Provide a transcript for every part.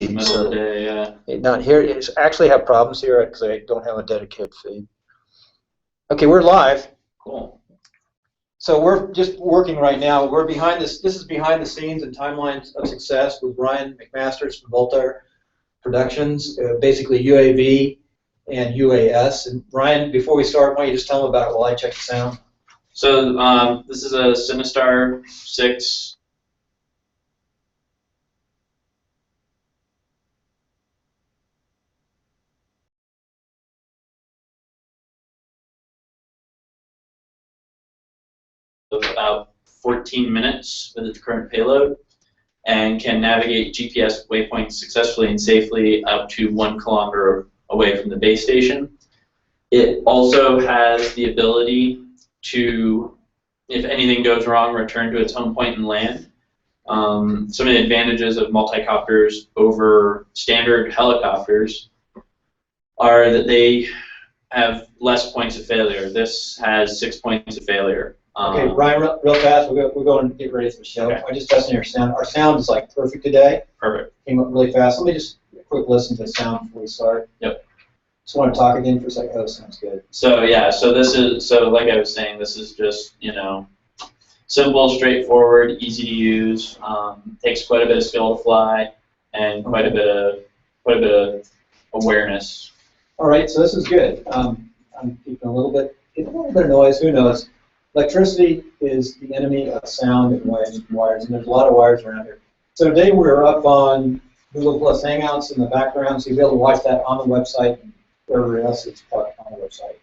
Middle of the day, yeah. Not here. It's actually have problems here because I don't have a dedicated feed. Okay, we're live. Cool. So we're just working right now. We're behind this. This is behind the scenes and timelines of success with Ryan McMaster from Volant Productions, basically UAV and UAS. And Ryan, before we start, why don't you just tell them about it while I check the sound? So this is a Sinistar 6. About 14 minutes with its current payload, and can navigate GPS waypoints successfully and safely up to 1 kilometer away from the base station. It also has the ability to, if anything goes wrong, return to its home point and land. Some of the advantages of multicopters over standard helicopters are that they have less points of failure. This has 6 points of failure. Okay, Ryan, real fast, we're going to get ready for the show. Okay. I just tested your sound. Our sound is like perfect today. Perfect. Came up really fast. Let me just quick listen to the sound before we start. Yep. Just want to talk again for a second. Oh, sounds good. So yeah, so like I was saying, this is just, simple, straightforward, easy to use. Takes quite a bit of skill to fly, and quite a bit of awareness. All right, so this is good. I'm keeping a little bit of noise. Who knows? Electricity is the enemy of sound and wires, and there's a lot of wires around here. So today we're up on Google Plus Hangouts in the background, so you'll be able to watch that on the website and wherever else it's on the website.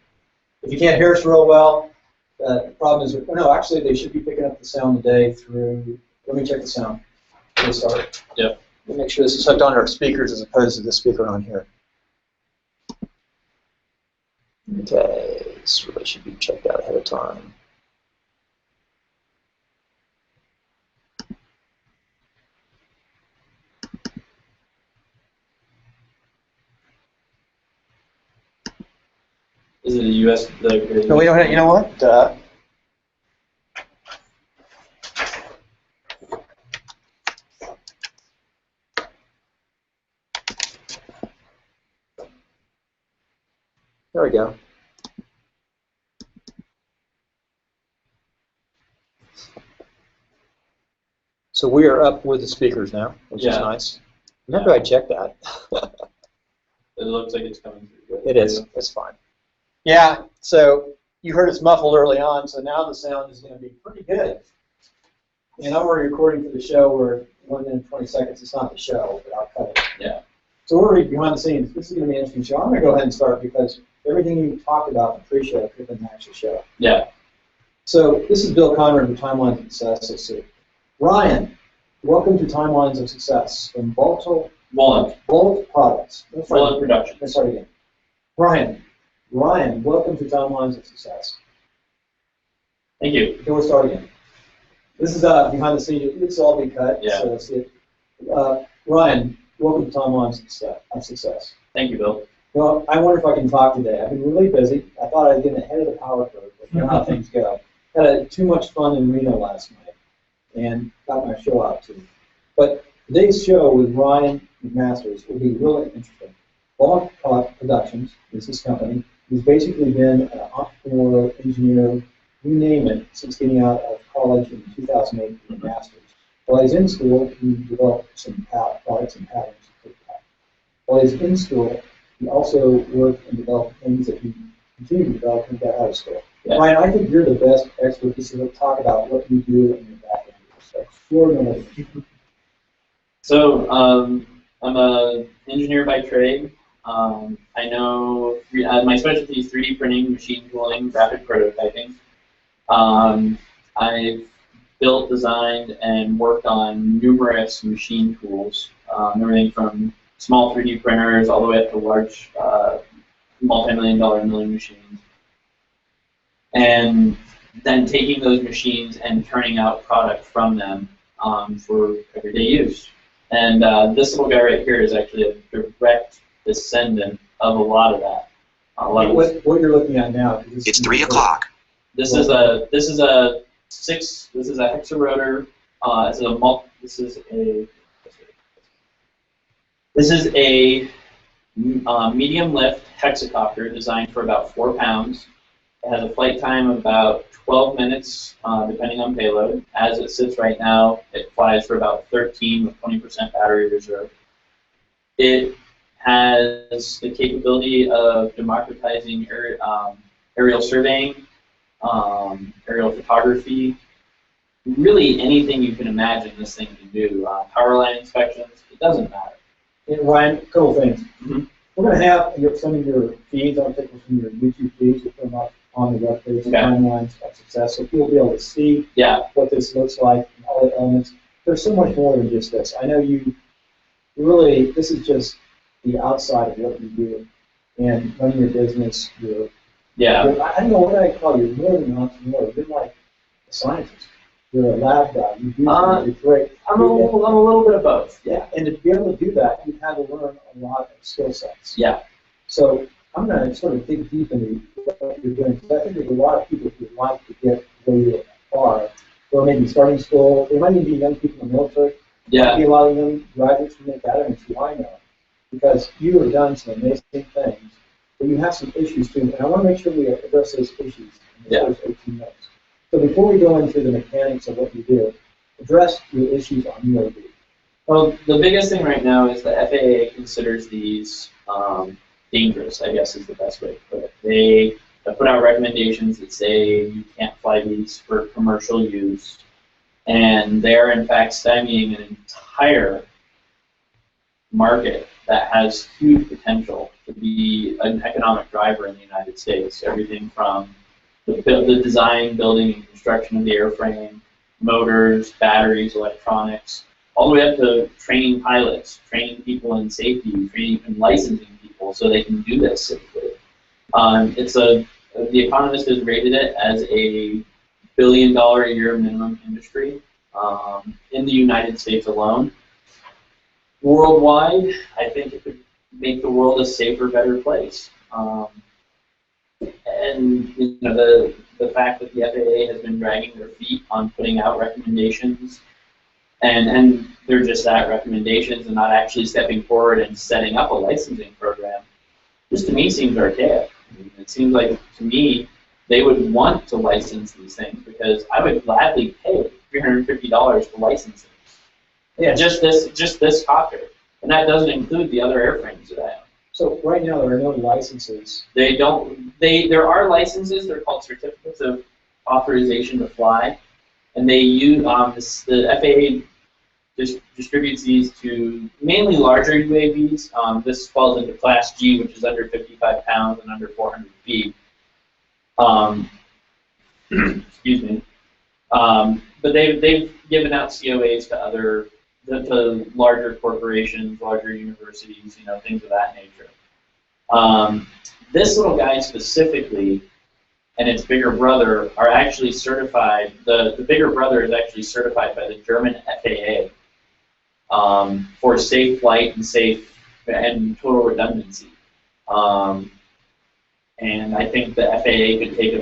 If you can't hear us real well, the problem is, no, actually they should be picking up the sound today through, let me check the sound. We'll start. Yep. Let me make sure this is hooked on our speakers as opposed to the speaker on here. Okay, this really should be checked out ahead of time. Is it a US? No, we don't have, you know what? There we go. So we are up with the speakers now, which is nice. Remember, I checked that. It looks like it's coming through. It is. It's fine. Yeah, so you heard it's muffled early on, so now the sound is going to be pretty good. And I'm already recording for the show. We're 1 minute and 20 seconds. It's not the show, but I'll cut it. Yeah. So we're already behind the scenes. This is going to be an interesting show. I'm going to go ahead and start because everything you talked about in the pre-show could have been the actual show. Yeah. So this is Bill Conrad from Timelines of Success. So, Ryan, welcome to Timelines of Success from Volant Products. Volant Productions. Let's start again. Ryan, welcome to Timelines of Success. Thank you. Okay, we'll start again. This is behind the scenes. It's all been cut. Yeah. So let's see. Ryan, welcome to Timelines of Success. Thank you, Bill. Well, I wonder if I can talk today. I've been really busy. I thought I'd get ahead of the power curve, but you know how things go. Had too much fun in Reno last night, and got my show out too. But today's show with Ryan McMaster will be really interesting. Volant Productions is his company. He's basically been an entrepreneur, engineer, you name it, since getting out of college in 2008 for a master's. While he's in school, he developed some products and patterns. While he's in school, he also worked and developed things that he continued to develop when he got out of school. Yeah. Ryan, I think you're the best expert to talk about what you do in your background. So, So I'm an engineer by trade. I know my specialty is 3D printing, machine tooling, rapid prototyping. I've built, designed, and worked on numerous machine tools, everything from small 3D printers all the way up to large multi-million-dollar milling machines. And then taking those machines and turning out product from them for everyday use. And this little guy right here is actually a direct descendant of a lot of that. What you're looking at now? It's 3 o'clock. This is a hexarotor. This is a This is a medium lift hexacopter designed for about 4 pounds. It has a flight time of about 12 minutes, depending on payload. As it sits right now, it flies for about 13 with 20% battery reserve. It has the capability of democratizing aerial surveying, aerial photography, really anything you can imagine this thing can do. Power line inspections, it doesn't matter. And Ryan, a couple things. We're going to have some of your feeds, I'll take some of your YouTube feeds, we'll put them up on the web page, timelines of success, so people will be able to see what this looks like and all the elements. There's so much more than just this. I know you really, this is just the outside of what you do, and running your business, you're I don't know what I call you, you're more than an entrepreneur, you're like a scientist. You're a lab guy, you do things, you're great. I'm a little bit of both. Yeah, and to be able to do that, you've had to learn a lot of skill sets. Yeah. So I'm going to sort of dig deep into what you're doing, because I think there's a lot of people who would like to get where you are, or maybe starting school. There might even be young people in the military. There might be a lot of young graduates from the academies who I know, because you have done some amazing things, but you have some issues too, and I want to make sure we address those issues in the first 18 minutes. So before we go into the mechanics of what you do, address your issues on UAV. Well, the biggest thing right now is the FAA considers these dangerous, I guess is the best way to put it. They have put out recommendations that say you can't fly these for commercial use, and they're in fact stymieing an entire market that has huge potential to be an economic driver in the United States. Everything from the design, building, and construction of the airframe, motors, batteries, electronics, all the way up to training pilots, training people in safety, training and licensing people so they can do this safely. The Economist has rated it as a $1 billion a year minimum industry in the United States alone. Worldwide, I think it could make the world a safer, better place. And the fact that the FAA has been dragging their feet on putting out recommendations, and they're just that, recommendations, and not actually stepping forward and setting up a licensing program, just to me seems archaic. I mean, it seems like, to me, they would want to license these things, because I would gladly pay $350 for licensing. Yeah, just this copter, and that doesn't include the other airframes that I own. So right now there are no licenses. There are licenses. They're called certificates of authorization to fly, and they use the FAA distributes these to mainly larger UAVs. This falls into Class G, which is under 55 pounds and under 400 feet. Excuse me. But they've given out COAs to larger corporations, larger universities, things of that nature. This little guy specifically and its bigger brother are actually certified. The bigger brother is actually certified by the German FAA for safe flight and total redundancy. And I think the FAA could take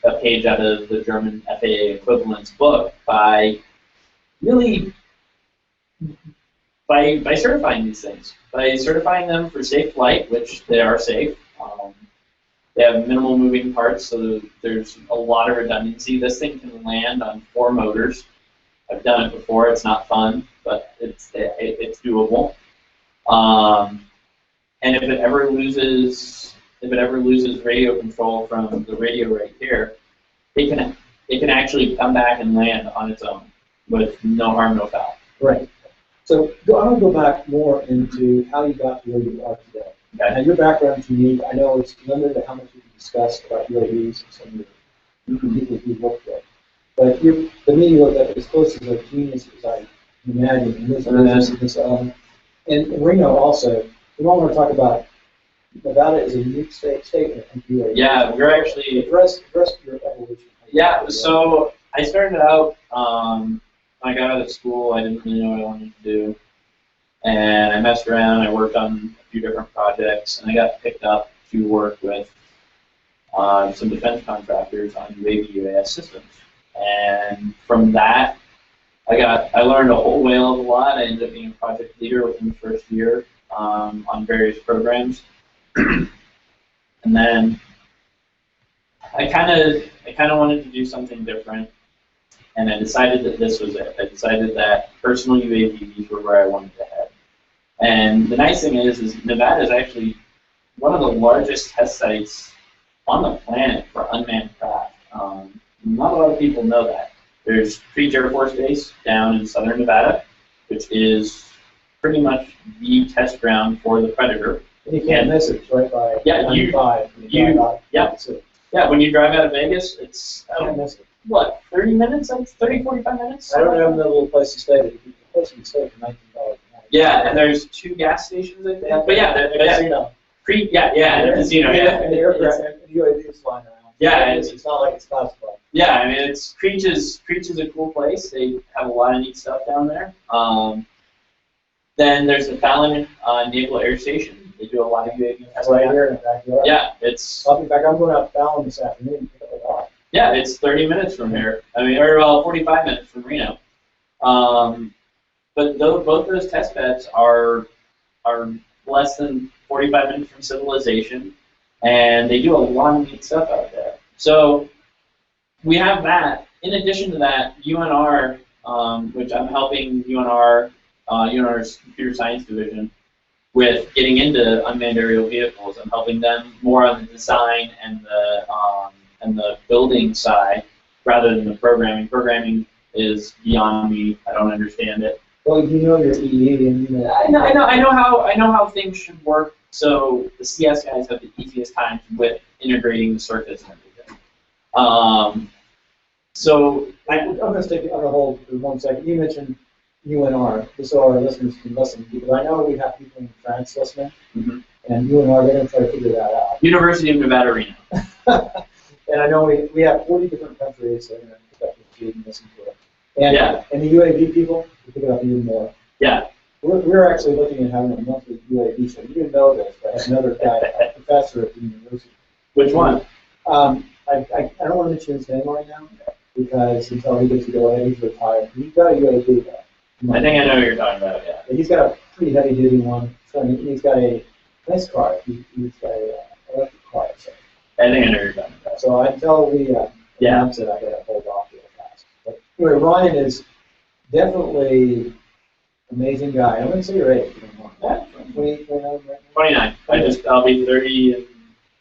a page out of the German FAA equivalence book by really by certifying these things, by certifying them for safe flight, which they are safe. They have minimal moving parts, so there's a lot of redundancy. This thing can land on 4 motors. I've done it before. It's not fun, but it's doable. And if it ever loses radio control from the radio right here, it can actually come back and land on its own with no harm, no foul. Right. So I want to go back more into how you got to where you are today. Okay. Now your background to me, I know it's limited to how much you can discuss about UAVs and some of the people you've worked with. But the media look at as close as a genius as I can imagine in this business, in this element. And Reno also, we don't want to talk about Nevada is a unique state in UAVs. Yeah, we're actually address your evolution. Yeah, so I started out. I got out of school. I didn't really know what I wanted to do, and I messed around. I worked on a few different projects, and I got picked up to work with some defense contractors on UAV UAS systems. And from that, I learned a whole whale of a lot. I ended up being a project leader within the first year. on various programs. And then I kind of wanted to do something different, and I decided that this was it. I decided that personal UAVs were where I wanted to head. And the nice thing is Nevada is actually one of the largest test sites on the planet for unmanned craft. Not a lot of people know that. There's Creech Air Force Base down in southern Nevada, which is pretty much the test ground for the Predator. And you can't miss it, it's right by 95. When you drive out of Vegas, it's, can't miss it. what, 30 minutes? 30, 45 minutes? I don't have another little place to stay. The place you can stay for $19 a night. Yeah, and there's 2 gas stations, I think. But yeah, the casino. And the casino, yeah. And the aircraft and UAVs flying around. Yeah, it's not like it's classified. Yeah, I mean, Creech is a cool place. They have a lot of neat stuff down there. Then there's the Fallon Naval Air Station. They do a lot of UAV testing. Right here in the backyard. Yeah, it's. In fact, I'm going out to Fallon this afternoon. Yeah, it's 30 minutes from here. I mean, or 45 minutes from Reno. But both those test beds are less than 45 minutes from civilization, and they do a lot of neat stuff out there. So we have that. In addition to that, UNR, which I'm helping UNR's computer science division with getting into unmanned aerial vehicles. I'm helping them more on the design and the building side rather than the programming. Programming is beyond me. I don't understand it. Well, you know your EE, and you know. I know how things should work. So the CS guys have the easiest time with integrating the circuits and everything. So I'm going to hold for 1 second. You mentioned UNR, just so our listeners can listen, because I know we have people in France listening, and UNR, they're going to try to figure that out. University of Nevada, Reno. And I know we have 40 different countries that are going to pick up the feed and listen to it. And the UAV people will pick it up even more. Yeah. We're actually looking at having a monthly UAV show. You didn't know this, but I have another guy, a professor at the university. Which one? I don't want to mention his name right now, because until he gets to go ahead, he's retired. He's got a UAV though. I think I know what you're talking about, yeah. He's got a pretty heavy duty one. So he's got a nice car. He's got an electric car. So. I think I know what you're talking about. So until we announce it, I got to hold off real fast. But anyway, Ryan is definitely amazing guy. I'm going to say your age. Yeah. 29. 29. I'll be 30 in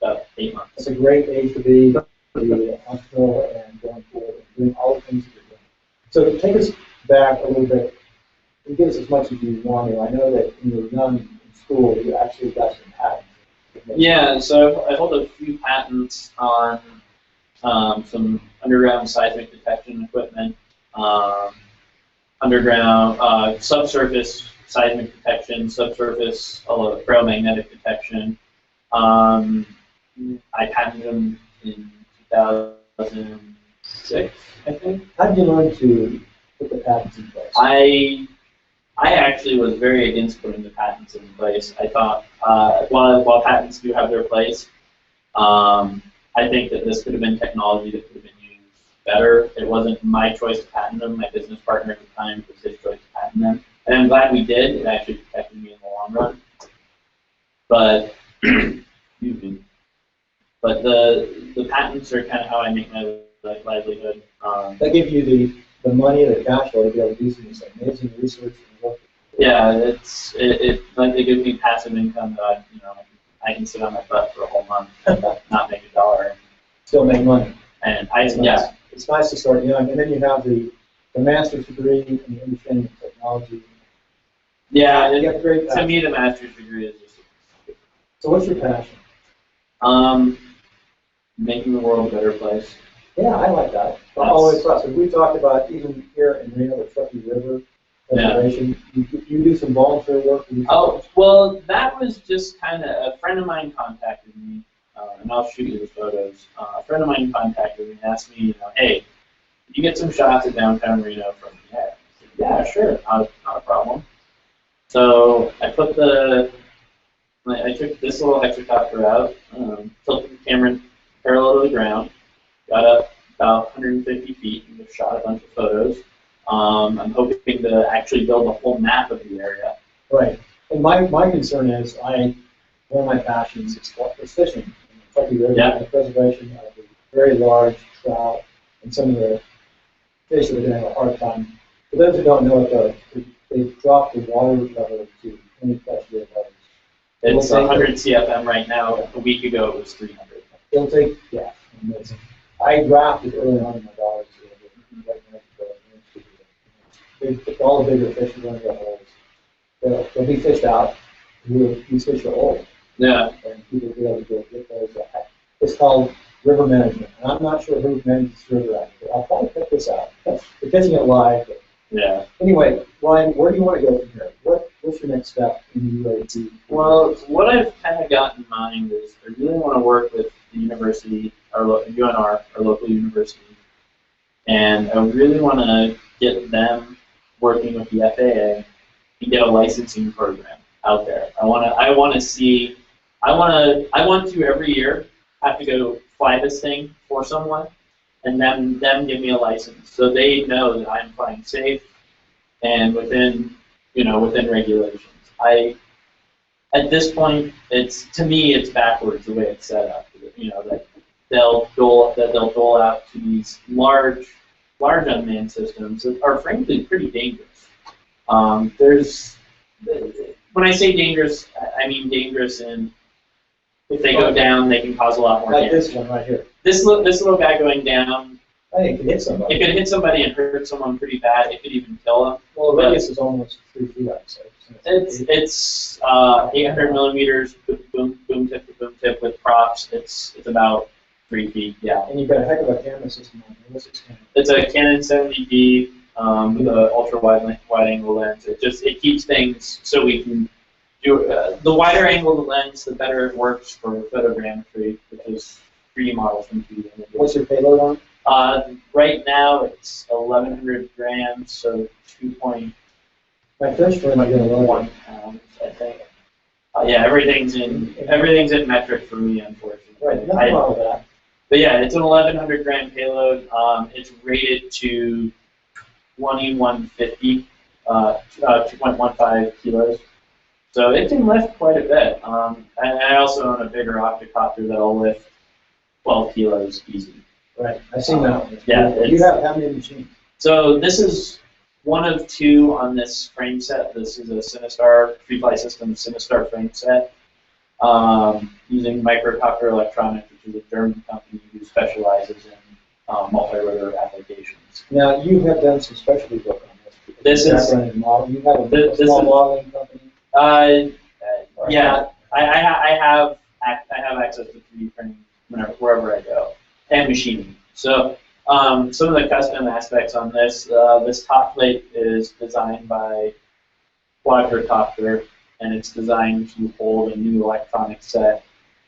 about 8 months. It's a great age to be entrepreneur and going forward and doing all the things that you're doing. So take us back a little bit. You give us as much as you want to. I know that when you were young in school, you actually got some patents. Yeah, so I hold a few patents on some underground seismic detection equipment, underground subsurface seismic detection, subsurface ferromagnetic detection. I patented them in 2006, I think. How did you learn to put the patents in place? I actually was very against putting the patents in place. I thought, while patents do have their place, I think that this could have been technology that could have been used better. It wasn't my choice to patent them. My business partner at the time, it was his choice to patent them. And I'm glad we did. It actually protected me in the long run. But, excuse me. But the patents are kind of how I make my livelihood. That give you the money, the cash flow to be able to do some of this amazing research and work. Yeah, it gives me passive income that I can sit on my butt for a whole month and not make $1. Still make money. And it's nice to start young, and then you have the master's degree and the understanding of technology. Yeah, you have great to me the master's degree is just. So what's your passion? Making the world a better place. Yeah, I like that. All the way across. We talked about even here in Reno, the Truckee River Reservation. Yeah. You do some volunteer work. Oh, well, that was just kind of a friend of mine contacted me, and I'll shoot you the photos. A friend of mine contacted me and asked me, hey, can you get some shots of downtown Reno from me? I said, yeah, sure, not a problem. So I took this little hexacopter out, tilted the camera parallel to the ground, got up about 150 feet and just shot a bunch of photos. I'm hoping to actually build a whole map of the area. Right. And my concern is, one of my passions is fishing. In Kentucky River, and the preservation of the very large trout and some of the fish that are going to have a hard time. For those who don't know it, though, they've dropped the water level to 20+ year levels. It's 100 CFM right now. A week ago, it was 300. It'll take, yeah. I drafted early on in my daughter's all the bigger fish are going to get holes. They'll be fished out. These fish are old. Yeah. And people will be able to go get those. It's called river management. And I'm not sure who manages the river out here. I'll probably pick this out. We're catching it live. But yeah. Anyway, Ryan, where do you want to go from here? What's your next step in the UAT? Well, what I've kind of got in mind is I really want to work with the university, our UNR, our local university, and I really want to get them working with the FAA and get a licensing program out there. I want to every year have to go fly this thing for someone, and then them give me a license so they know that I'm flying safe and within regulations. At this point, to me it's backwards the way it's set up. That they'll dole out to these large unmanned systems that are frankly pretty dangerous. When I say dangerous, I mean dangerous in if they go down, they can cause a lot more damage. Like this one right here. This little guy going down, I think it could hit somebody. It could hit somebody and hurt someone pretty bad. It could even kill them. Well, the radius is almost 3 feet, I'd say. It's 800 millimeters, boom tip to boom tip with props. It's about 3 feet, yeah. And you've got a heck of a camera system on here. What's its camera? It's a Canon 70D with an ultra wide angle lens. It keeps things so we can do the wider angle the lens, the better it works for photogrammetry, because 3D models from 2D images. What's your payload on? Right now it's 1,100 grams, so 2.1 My first friend might get 11 pounds, I think. Yeah, everything's in metric for me, unfortunately. Right, nothing wrong with that. But yeah, it's an 1,100 gram payload. It's rated to 2,150, 2.15 kilos. So it can lift quite a bit. And I also own a bigger octocopter that'll lift 12 kilos easy. Right, I've seen that one. Yeah. You have how many machines? So this is one of two on this frame set. This is a Sinistar, Free Fly System Sinistar frame set, using Microcopter Electronics, which is a German company who specializes in multi-rotor applications. Now, you have done some specialty work on this. This is you have a small modeling company. Yeah, I have access to 3D printing wherever I go, and machining. So some of the custom aspects on this, this top plate is designed by Quadrocopter, and it's designed to hold a new electronic set.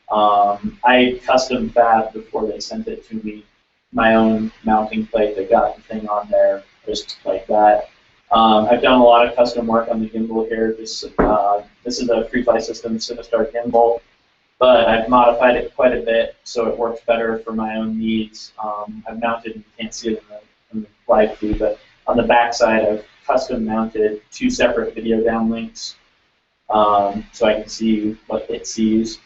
I custom fabbed before they sent it to me my own mounting plate that got the thing on there, just like that. I've done a lot of custom work on the gimbal here. This is a Free Fly System Sinistar gimbal, but I've modified it quite a bit so it works better for my own needs. I've mounted, you can't see it in the live feed, but on the back side I've custom mounted 2 separate video downlinks so I can see what it sees.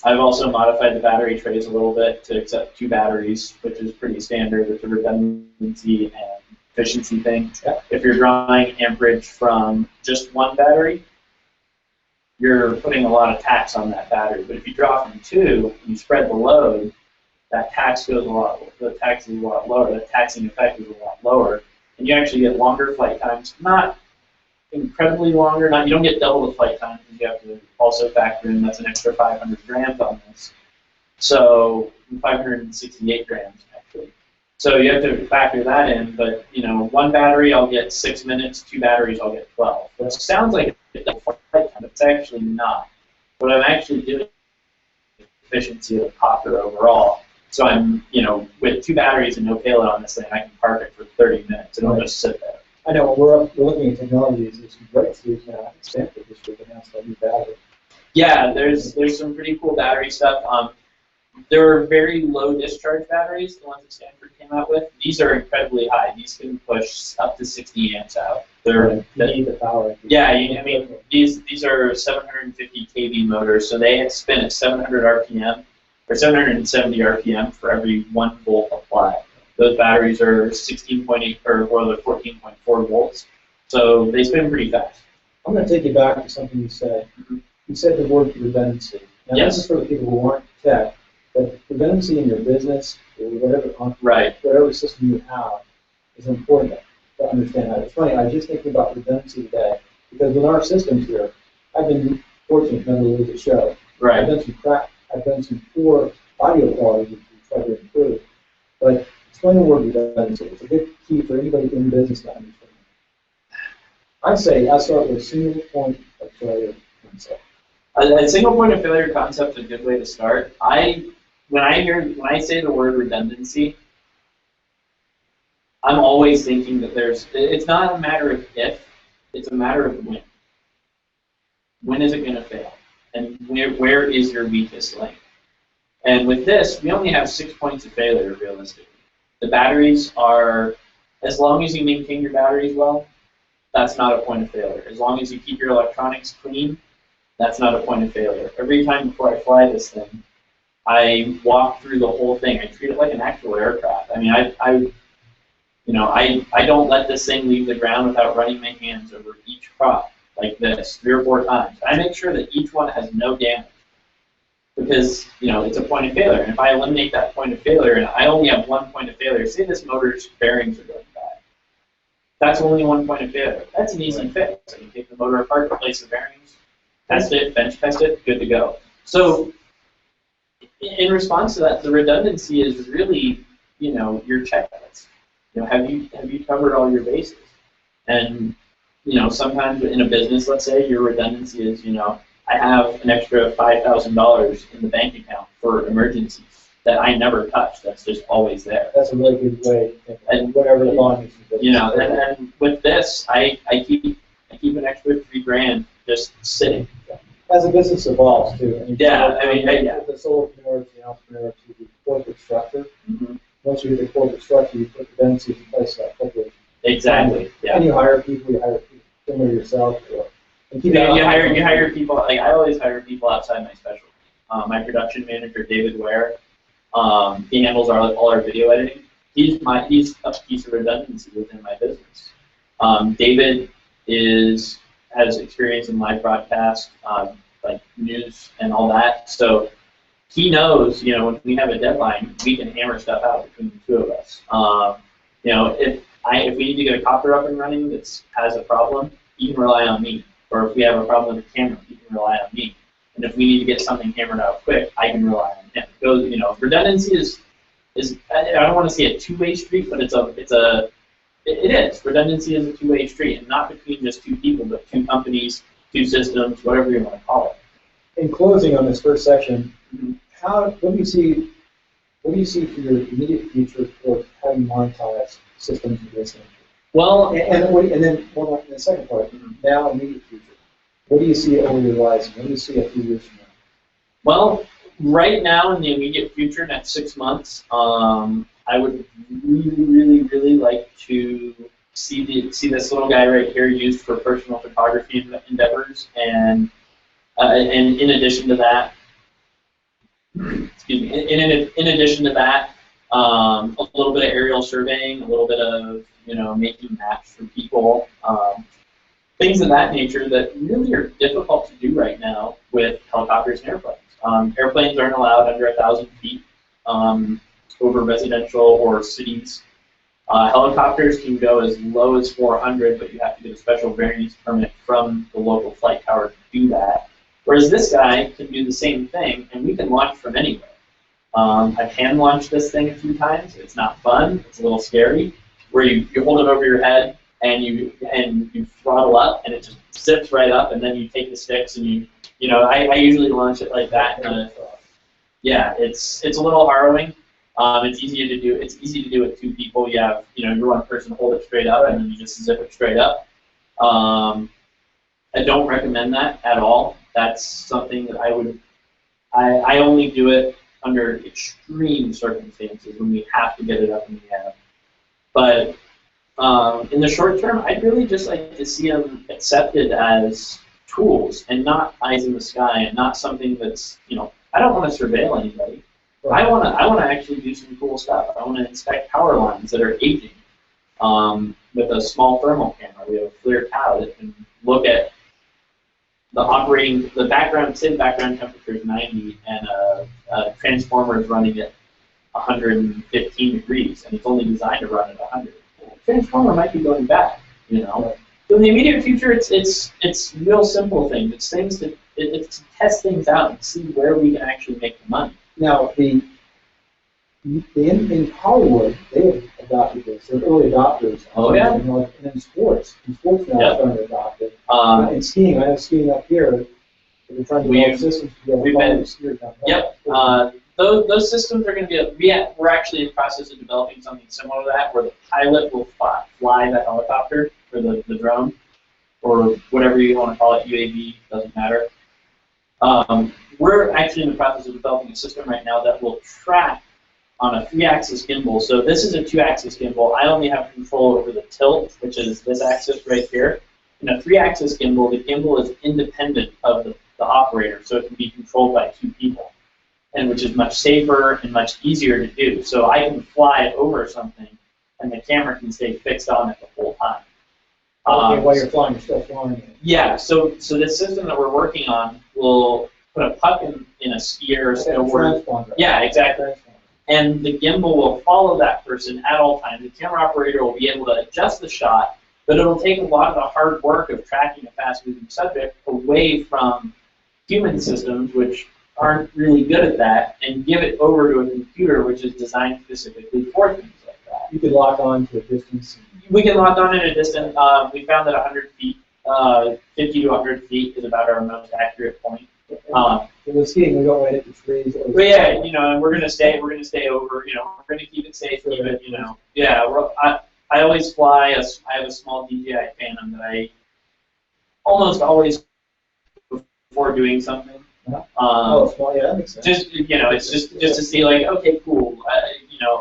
I've also modified the battery trays a little bit to accept 2 batteries, which is pretty standard with the redundancy and efficiency thing. Yep. If you're drawing amperage from just 1 battery, you're putting a lot of tax on that battery. But if you draw from 2, and you spread the load, that tax goes the tax is a lot lower. The taxing effect is a lot lower, and you actually get longer flight times. Not incredibly longer. You don't get double the flight time because you have to also factor in that's an extra 500 grams on this. So 568 grams actually. So you have to factor that in. But 1 battery I'll get 6 minutes. 2 batteries I'll get 12. It sounds like a double flight time, but it's actually not. What I'm actually doing is efficiency of the copter overall. So I'm with 2 batteries and no payload on this thing, I can park it for 30 minutes and it'll just sit there. I know, we're looking at technologies. There's some breakthroughs now at Stanford this week announced a new battery. Yeah, there's some pretty cool battery stuff. There are very low discharge batteries, the ones that Stanford came out with. These are incredibly high. These can push up to 60 amps out. You need the power. Yeah, I mean, these are 750 kV motors, so they spin at 700 RPM, or 770 RPM for every 1 volt applied. Those batteries are 16.8, or they're 14.4 volts, so they spin pretty fast. I'm going to take you back to something you said. You said the word redundancy. Now, Yes. this is for the people who aren't tech, but redundancy in your business or whatever system you have is important to understand that. It's funny, I was just thinking about redundancy today, because with our systems here, I've been fortunate never to lose a show. Right. I've done some poor audio quality which we try to improve. But explain the word redundancy. It's a good key for anybody in business to understand. I'd say I start with a single point of failure concept. A single point of failure concept is a good way to start. When I say the word redundancy, I'm always thinking that it's not a matter of if, it's a matter of when. When is it going to fail? And where is your weakest link? And with this, we only have 6 points of failure, realistically. The batteries are, as long as you maintain your batteries well, that's not a point of failure. As long as you keep your electronics clean, that's not a point of failure. Every time before I fly this thing, I walk through the whole thing. I treat it like an actual aircraft. I mean, I don't let this thing leave the ground without running my hands over each prop like this 3 or 4 times. I make sure that each one has no damage, because it's a point of failure. And if I eliminate that point of failure, and I only have 1 point of failure, say this motor's bearings are going bad, that's only 1 point of failure. That's an easy fix. So you take the motor apart, replace the bearings, test it, bench test it, good to go. So in response to that, the redundancy is really, your checklist. Have you covered all your bases? And sometimes in a business, let's say, your redundancy is, I have an extra $5,000 in the bank account for emergencies that I never touch. That's just always there. That's a really good way. And whatever the volume is. And with this, I keep an extra $3,000 just sitting. As a business evolves too. The solopreneurs, the entrepreneurs, the corporate structure. Mm-hmm. Once you get the corporate structure, you put redundancy in place of that corporate. Exactly. Yeah. And you hire people similar to yourself. You hire people. Like, I always hire people outside my specialty. My production manager, David Ware, he handles all our video editing. He's a piece of redundancy within my business. David has experience in live broadcast, like news and all that. So he knows, when we have a deadline, we can hammer stuff out between the two of us. If we need to get a copter up and running that has a problem, he can rely on me. Or if we have a problem with the camera, he can rely on me. And if we need to get something hammered out quick, I can rely on him. So, redundancy is I don't want to say a two-way street, but it is. Redundancy is a two-way street, and not between just 2 people, but 2 companies, 2 systems, whatever you want to call it. In closing on this first section, what do you see for your immediate future for having monetized systems of this nature? Well, and then the second part, now immediate future. What do you see over your horizon? What do you see a few years from now? Well, right now in the immediate future, next 6 months, I would really, really, really like to see this little guy right here used for personal photography endeavors, and in addition to that, excuse me, in addition to that, a little bit of aerial surveying, a little bit of making maps for people, things of that nature that really are difficult to do right now with helicopters and airplanes. Airplanes aren't allowed under 1,000 feet over residential or cities. Helicopters can go as low as 400, but you have to get a special variance permit from the local flight tower to do that. Whereas this guy can do the same thing, and we can launch from anywhere. I've hand-launched this thing a few times. It's not fun. It's a little scary, where you hold it over your head, and you throttle up, and it just zips right up, and then you take the sticks, and I usually launch it like that. Yeah, it's a little harrowing. It's easy to do. It's easy to do with 2 people. You have your one person hold it straight up, and then you just zip it straight up. I don't recommend that at all. That's something that I only do it under extreme circumstances when we have to get it up in the air. But in the short term, I'd really just like to see them accepted as tools and not eyes in the sky and not something that's, I don't want to surveil anybody. Right. I want to actually do some cool stuff. I want to inspect power lines that are aging with a small thermal camera. We have a FLIR tower that can look at the background, say the background temperature is 90 and a transformer is running at 115 degrees and it's only designed to run at 100. The transformer might be going back, Right. So in the immediate future, it's real simple things. It's things that it's to test things out and see where we can actually make the money. Now, in Hollywood, they have adopted this. They're early adopters. Oh, yeah? And in sports now Yep. starting to adopt it. In skiing, I have skiing up here. They're trying to develop systems to be able to follow the skiers down. Yep. Those systems are going to be. We're actually in the process of developing something similar to that, where the pilot will fly the helicopter or the drone, or whatever you want to call it, UAV, doesn't matter. We're actually in the process of developing a system right now that will track on a 3-axis gimbal. So this is a 2-axis gimbal. I only have control over the tilt, which is this axis right here. In a 3-axis gimbal, the gimbal is independent of the operator, so it can be controlled by 2 people, and which is much safer and much easier to do. So I can fly over something, and the camera can stay fixed on it the whole time. Okay, while you're flying, you're still flying it. Yeah, so the system that we're working on will put a puck in a skier or snowboarder. Transponder. Yeah, exactly. And the gimbal will follow that person at all times. The camera operator will be able to adjust the shot, but it'll take a lot of the hard work of tracking a fast-moving subject away from human systems, which aren't really good at that, and give it over to a computer which is designed specifically for things like that. You could lock on to a distance. We can lock on in a distance. We found that 100 feet, 50 to 100 feet is about our most accurate point. In the skiing, we go right into trees. But yeah, and we're gonna stay over. We're gonna keep it safe. Keep it, Yeah, I always fly. I have a small DJI Phantom that I almost always before doing something. Small, yeah, that makes sense. Just it's just to see like, okay, cool.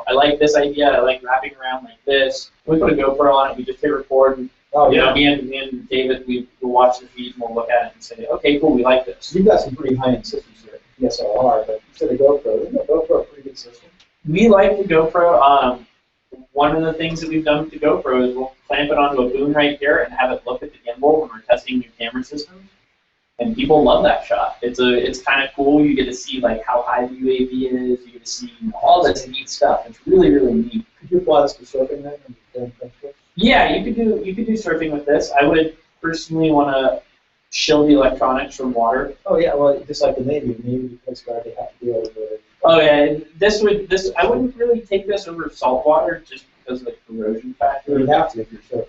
I like this idea. I like wrapping around like this. We put a GoPro on it. We just hit record. And, me and David, we'll watch the feed and we'll look at it and say, okay, cool, we like this. You've got some pretty high-end systems here, DSLR, but you said a GoPro. Isn't a GoPro a pretty good system? We like the GoPro. One of the things that we've done with the GoPro is we'll clamp it onto a boom right here and have it look at the gimbal when we're testing new camera systems. And people love that shot. It's kind of cool. You get to see like how high the UAV is. You get to see all this neat stuff. It's really, really neat. Could you apply this to surfing then? Yeah, you could do surfing with this. I would personally want to shield the electronics from water. Oh yeah, well just like the Navy the Coast Guard, they have to be able to. Oh yeah, I wouldn't really take this over salt water just because of the corrosion factor. You have to if you're surfing.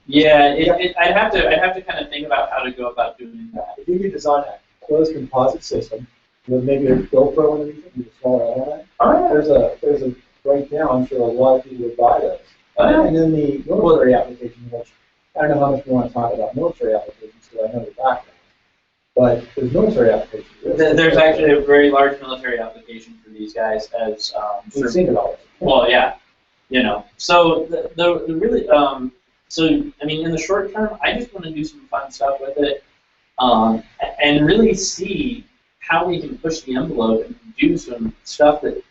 Yeah, I'd have to kind of think about how to go about doing that. If you could design a closed composite system with maybe a GoPro underneath it with a smaller element, there's a right now I'm sure a lot of people would buy those. And then the military application, which I don't know how much we want to talk about military applications because I know the background, but there's military applications. There's actually a very large military application for these guys as we've seen it already. Well, yeah, So the really so I mean, in the short term, I just want to do some fun stuff with it, and really see how we can push the envelope and do some stuff that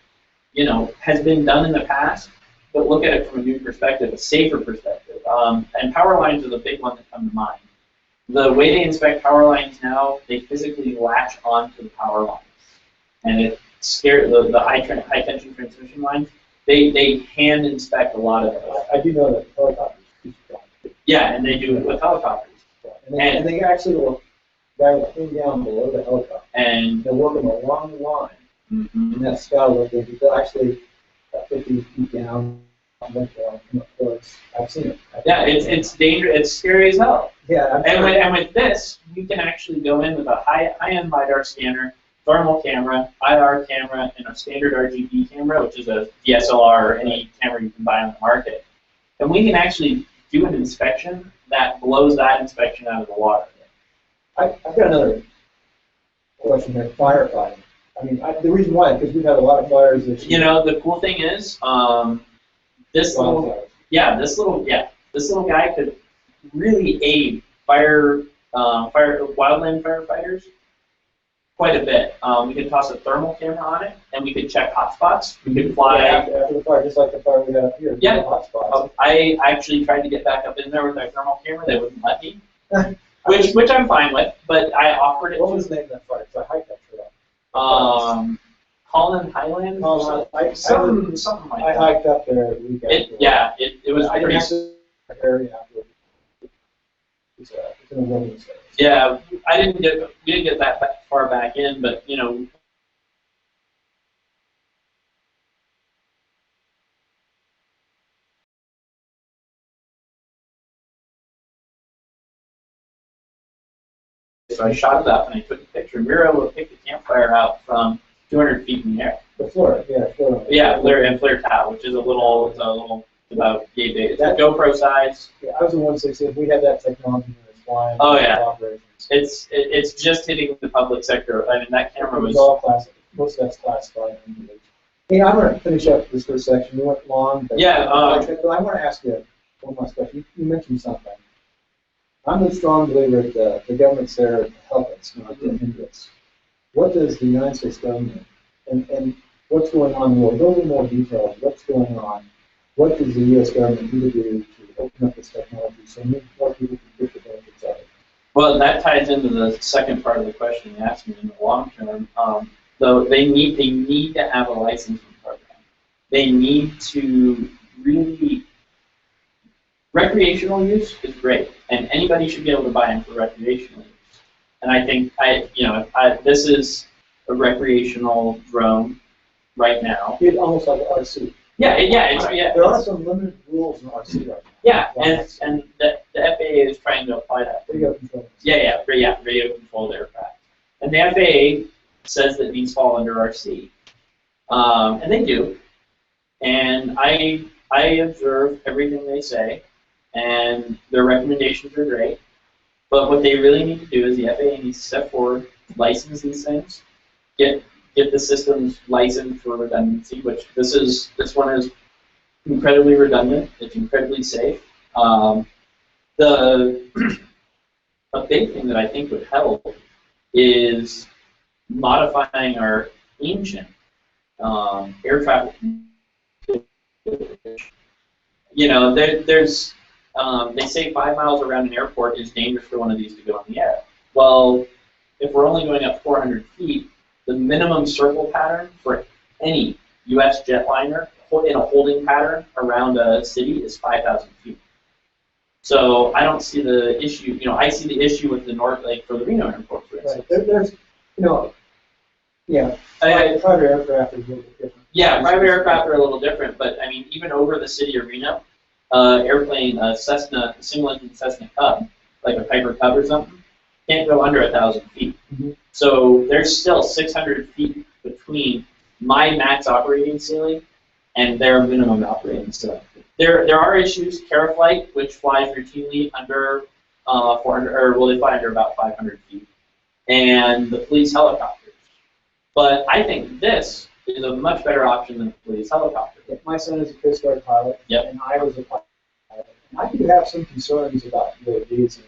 has been done in the past, but look at it from a new perspective, a safer perspective. And power lines are the big one that come to mind. The way they inspect power lines now, they physically latch onto the power lines, and it scares the high tension transmission lines. They hand inspect a lot of those. I do know that helicopters. Yeah, and they do it with helicopters. And they actually will clean down below the helicopter. And they're working along the line. Mm-hmm. And that scout, they'll actually 50 feet down, come up close. I've seen it. Yeah, it's dangerous. It's scary as hell. Yeah. And with this, you can actually go in with a high-end LiDAR scanner, thermal camera, IR camera, and a standard RGB camera, which is a DSLR or any camera you can buy on the market. And we can actually do an inspection that blows that inspection out of the water. I've got another question here, firefighting. I mean, the reason why, because we've had a lot of fires this year. You know, the cool thing is, this little guy could really aid wildland firefighters quite a bit. We could toss a thermal camera on it, and we could check hotspots. We could fly. After the fire, just like the fire we had up here. Yeah. Hotspots. I actually tried to get back up in there with our thermal camera. They wouldn't let me, which I'm fine with. But I offered it. What was the name of that fire? So I hiked that trail. Holland Highlands. Something like that. I hiked up there. It was pretty. Area after. It's in a wilderness area. Yeah, we didn't get that far back in, but you know. So I shot it up and I took a picture. And we were able to pick the campfire out from 200 feet in the air. The flare, flare. Yeah, flare towel, which is it's a little about yay big. It's a GoPro size. Yeah, I was in 160. If we had that technology when it's flying. Oh yeah. Operations. It's just hitting the public sector. I mean, that camera was. All classified. Most of that's classified. Hey, I'm going to finish up this first section. We went long. But yeah. But I want to ask you one last question. You mentioned something. I'm a strong believer that the government's there to help us, not to hinder us. What does the United States government and what's going on in the world? Go into more details. What's going on? What does the U.S. government need to do to open up this technology so more people can get the benefits of it? Well, that ties into the second part of the question you asked me. In the long term, though, they need to have a licensing program. They need to really. Recreational use is great, and anybody should be able to buy in for recreational use. And I think this is a recreational drone right now. It's almost like an RC. Yeah. There are some limited rules in RC right now. Yeah, and the FAA is trying to apply that. Radio control. Radio controlled aircraft. And the FAA says that these fall under RC, and they do. And I observe everything they say. And their recommendations are great, but what they really need to do is the FAA needs to step forward, license these things, get the systems licensed for redundancy. Which this one is incredibly redundant. It's incredibly safe. A big thing that I think would help is modifying our ancient air traffic. You know, there's. They say 5 miles around an airport is dangerous for one of these to go in the air. Well, if we're only going up 400 feet, the minimum circle pattern for any U.S. jetliner in a holding pattern around a city is 5,000 feet. So I don't see the issue. You know, I see the issue with the North Lake for the Reno airport, for instance. Right. There's, private aircraft is a little bit different. Yeah, private aircraft are a little different, but I mean, even over the city of Reno. Airplane, Cessna, single-engine Cessna Cub, like a Piper Cub or something, can't go under 1,000 feet. Mm-hmm. So there's still 600 feet between my max operating ceiling and their minimum operating ceiling. There are issues. Caraflight, which flies routinely under 400, they fly under about 500 feet, and the police helicopters. But I think this is a much better option than the police helicopter. My son is a Coast Guard pilot, and I was a pilot. And I do have some concerns about UAVs and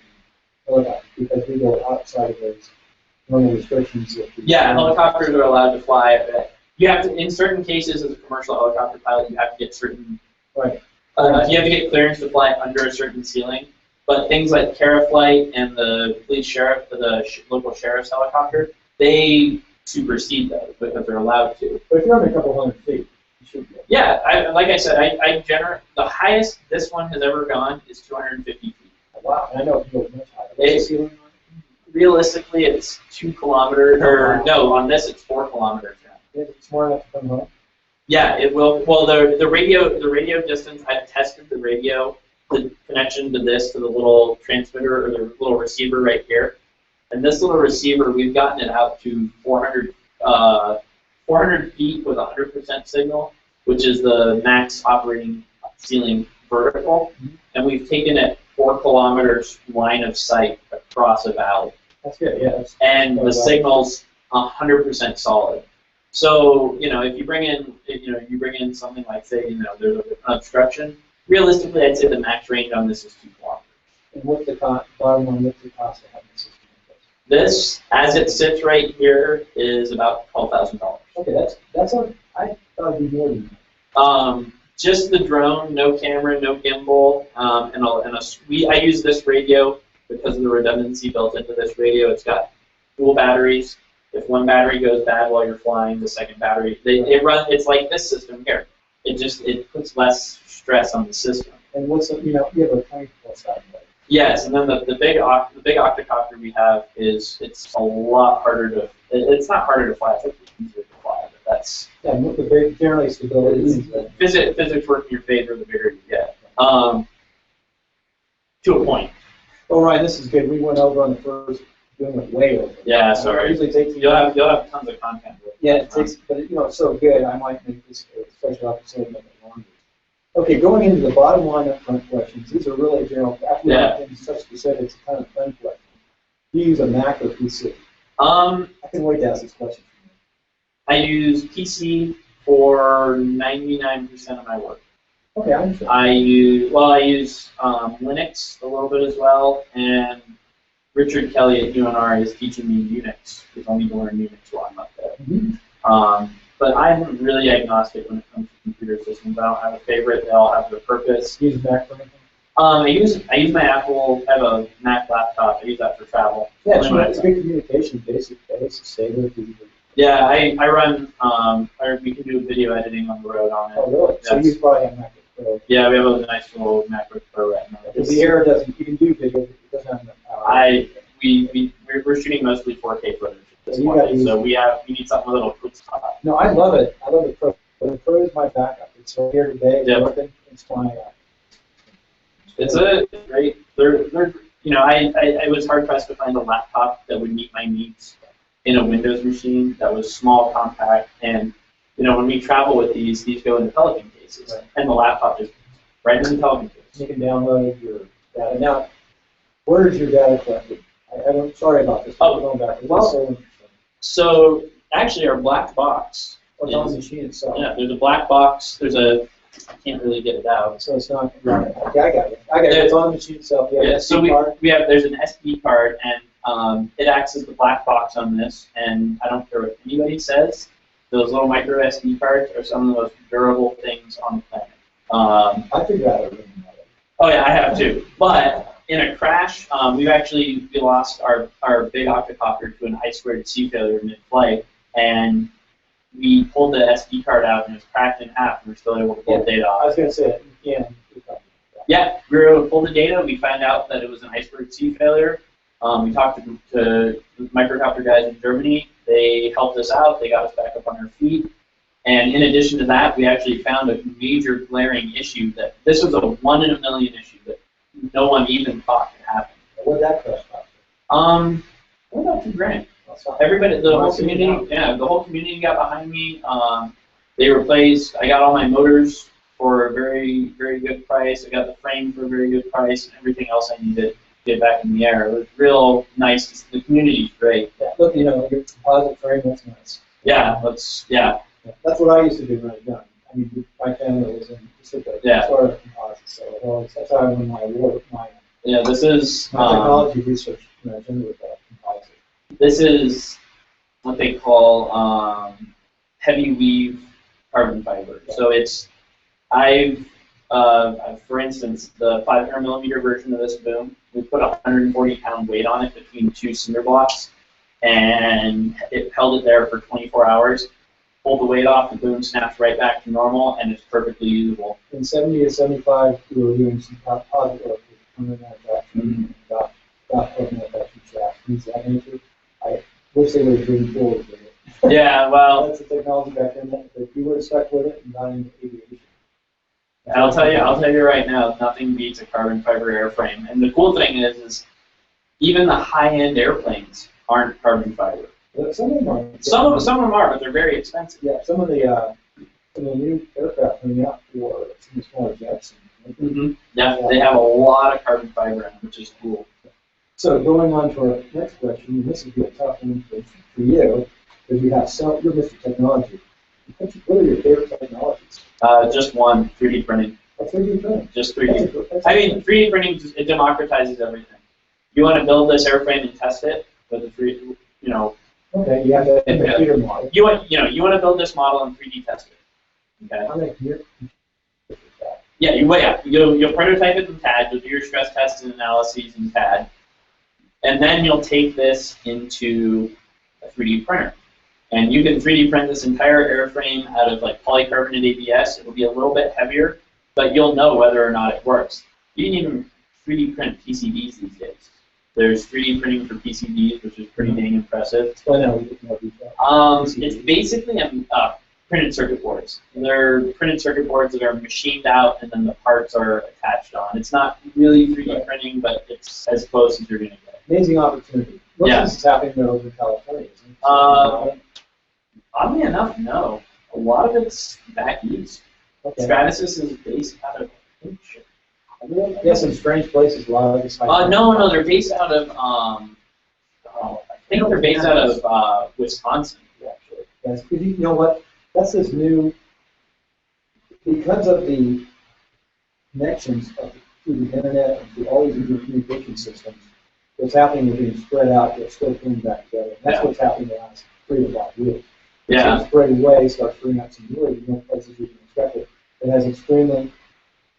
helicopters because we go outside of those normal restrictions. Helicopters are allowed to fly. You have to, in certain cases, as a commercial helicopter pilot, you have to get certain. Right. You have to get clearance to fly under a certain ceiling. But things like Caraflight and the police sheriff, the local sheriff's helicopter, they supersede those because they're allowed to. But if you're under a couple hundred feet, you should be. Yeah, like I said, the highest this one has ever gone is 250 feet. Wow, and I know it goes much higher. Realistically, it's 2 kilometers, on this it's 4 kilometers now. It's more enough to come home. Yeah, it will. Well, the radio distance. I've tested the radio, the connection to the little transmitter or the little receiver right here. And this little receiver, we've gotten it out to 400 feet with 100% signal, which is the max operating ceiling vertical. Mm-hmm. And we've taken it 4 kilometers line of sight across a valley. That's good, yeah. And the signal's 100% solid. So, if you bring in something like, say, there's an obstruction, realistically, I'd say the max range on this is 2 kilometers. And what's the bottom line, what's the cost of having the system in place? This, as it sits right here, is about $12,000. Okay, I thought it'd be more than that. Just the drone, no camera, no gimbal, I use this radio because of the redundancy built into this radio. It's got dual batteries. If one battery goes bad while you're flying, the second battery, it's like this system here. It puts less stress on the system. And you have a 20-foot side. Yes, and then the big octocopter we have it's a lot harder to. It's not harder to fly. It's actually easier to fly. But that's the big generally stability. Physics work in your favor the bigger you get. To a point. Oh, Ryan, this is good. We went over on the first. Doing it way over. Yeah, sorry. It usually takes you'll have tons of content. Yeah, it takes, but it's so good. I might make this a special episode and make it longer. Okay, going into the bottom line up front questions. These are really general. After we get into such specifics, it's kind of fun questions. Do you use a Mac or PC? I can wait to ask this question. I use PC for 99% of my work. Okay, I understand. I use Linux a little bit as well, and Richard Kelly at UNR is teaching me Unix because I need to learn Unix while I'm up there. Mm-hmm. But I'm really agnostic when it comes to computer systems. I don't have a favorite. They all have their purpose. Do you use Mac for anything? I use my Apple. I have a Mac laptop. I use that for travel. Yeah, it's good communication, basic, stable. Yeah, I run. We can do video editing on the road on it. Oh, really? So you probably have MacBook Pro. Yeah, we have a nice little MacBook Pro right now. Because the Air doesn't. You can do video, but it doesn't have enough power. We're shooting mostly 4K footage at this point, so we need something a little quick spot. No, I love it. I love the Pro. But the Pro is my backup. It's so here today. It's working. It's flying out. It's a great. I was hard pressed to find a laptop that would meet my needs in a Windows machine that was small, compact, and when we travel with these go in the Pelican cases, and the laptop just right in the Pelican case. You can download your data. Now, where is your data collected? I'm sorry about this. Going back. So actually, our black box. It's on the machine itself. Yeah, there's a black box. I can't really get it out. So it's not. Okay, I got it. It's on the machine itself. Yeah. So there's an SD card, and it acts as the black box on this. And I don't care what anybody says. Those little micro SD cards are some of the most durable things on the planet. I figured out everything about it. Oh yeah, I have too. But in a crash, we lost our big octocopter to an I2C failure mid-flight, and we pulled the SD card out and it was cracked in half, and we're still able to pull the data off. I was going to say, Yeah, we were able to pull the data. We found out that it was an iceberg C failure. We talked to the microcopter guys in Germany. They helped us out. They got us back up on our feet. And in addition to that, we actually found a major glaring issue that this was a 1 in a million issue that no one even thought could happen. What did that crash cost? About $2,000. Everybody, the whole community got behind me. They replaced. I got all my motors for a very, very good price. I got the frame for a very good price, and everything else I needed to get back in the air. It was real nice. The community's great. Yeah, look, your composite frame, that's nice. Yeah. That's what I used to do when I was young. I mean, my family was in Pacific. Yeah. Sort of composite, so that's how I won my award. This is my technology research with composite. This is what they call heavy weave carbon fiber. So for instance, the 500 millimeter version of this boom, we put a 140-pound weight on it between 2 cinder blocks, and it held it there for 24 hours. Pulled the weight off, the boom snaps right back to normal, and it's perfectly usable. In 70 to 75, we were doing some composite work with permanent manufacturing, got permanent manufacturing shafts, things of that nature. I wish they would have driven forward with it. Yeah, well, that's the technology back then. That if you would have stuck with it and got into aviation. I'll tell you right now, nothing beats a carbon fiber airframe. And the cool thing is even the high-end airplanes aren't carbon fiber. Some of them are. Some of them are, but they're very expensive. Yeah, some of the new aircraft coming out for some of the smaller jets. Yeah, they have a lot of carbon fiber in them, which is cool. So going on to our next question, and this would be a tough one for you. because you have you're Mr. Technology. What are your favorite technologies? Just one, 3D printing. 3D printing. Just 3D. I mean, 3D printing, it democratizes everything. You want to build this airframe and test it with a 3D, Okay, you have a computer model. You want to build this model and 3D test it. Okay. I'm going to Yeah, you'll prototype it in CAD. You'll do your stress tests and analyses in CAD, and then you'll take this into a 3D printer. And you can 3D print this entire airframe out of like polycarbonate ABS. It'll be a little bit heavier, but you'll know whether or not it works. You can even 3D print PCBs these days. There's 3D printing for PCBs, which is pretty dang impressive. It's basically printed circuit boards. They're printed circuit boards that are machined out, and then the parts are attached on. It's not really 3D printing, but it's as close as you're going to get. Amazing opportunity. Most of this is happening over in California, isn't it? Oddly enough, no. A lot of it's back east. Okay. Stratasys is based out of Yes, in strange places. A lot of it's no, they're based out of I think they're based out of Wisconsin, actually. Yes, because you know what? That's this new, because of the connections through the internet and through all these different communication systems. What's happening is being spread out, but still coming back together. And that's what's happening in the last 3 to 5 years. Yeah. So spread away, start freeing up some really places you can expect it. It has extremely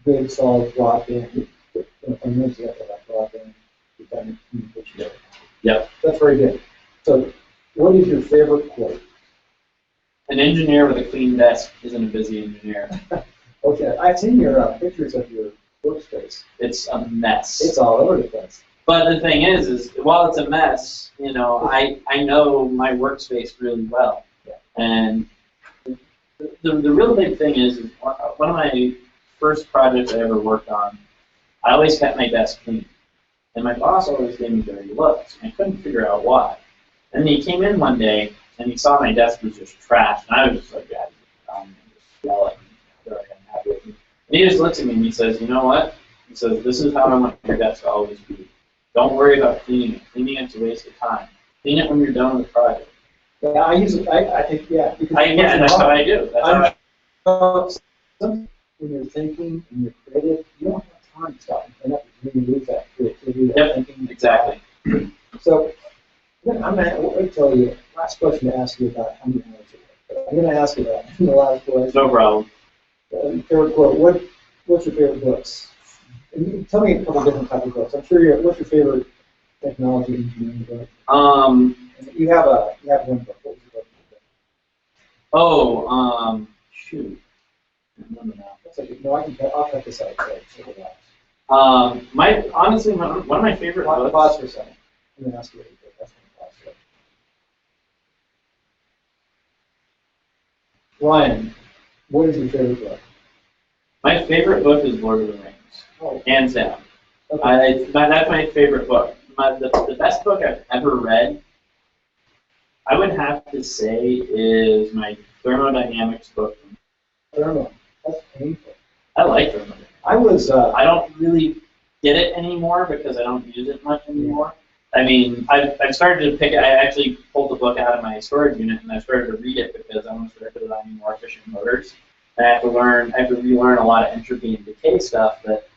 good, solid broadband. Broadband communication. Yeah. That's very good. So, what is your favorite quote? An engineer with a clean desk isn't a busy engineer. Okay, I've seen your pictures of your workspace. It's a mess. It's all over the place. But the thing is while it's a mess, I know my workspace really well. Yeah. And the real big thing is one of my first projects I ever worked on, I always kept my desk clean. And my boss always gave me dirty looks, and I couldn't figure out why. And he came in one day, and he saw my desk was just trash, and I was just like, yeah, and just yelling, really unhappy with me. And he just looks at me and he says, you know what? He says, this is how I want your desk to always be. Don't worry about cleaning it. Cleaning it's a waste of time. Clean it when you're done with the project. Yeah, I use it. I think, yeah. That's what I do. When you're thinking and you're creative, you don't have time to stop and clean up. You lose that creativity, that thinking. Exactly. So, I'm going to tell you, last question to ask you about how many hours you work. I'm going to ask you that in the last question. No problem. Favorite quote. What's your favorite books? And tell me a couple different types of books. I'm sure what's your favorite technology engineering book? You have one book. What was your book? Shoot. I remember now. That's okay. No, I'll cut this out. Honestly, one of my favorite books. Pause for a second. I'm going to ask you what you think. That's going to pause. Ryan, what is your favorite book? My favorite book is Lord of the Rings. Oh. Hands down. Okay. That's my favorite book. The best book I've ever read, I would have to say, is my thermodynamics book. Thermo. That's painful. I like thermodynamics. I don't really get it anymore because I don't use it much anymore. I mean, I've started to pick it. I actually pulled the book out of my storage unit and I started to read it because I want to start designing more efficient motors. And I have to relearn a lot of entropy and decay stuff that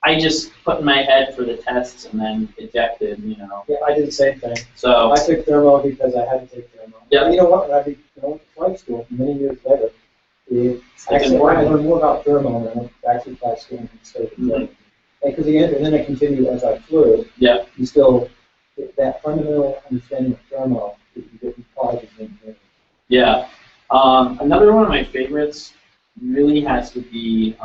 I just put in my head for the tests and then ejected, Yeah, I did the same thing. So I took thermo because I had to take thermo. Yeah. But you know what? When I went to flight school many years later, I learned more about thermo than actually flight school instead of because and then I continued as I flew. Yeah. You still get that fundamental understanding of thermo that you get in college and engineering. Yeah. Another one of my favorites really has to be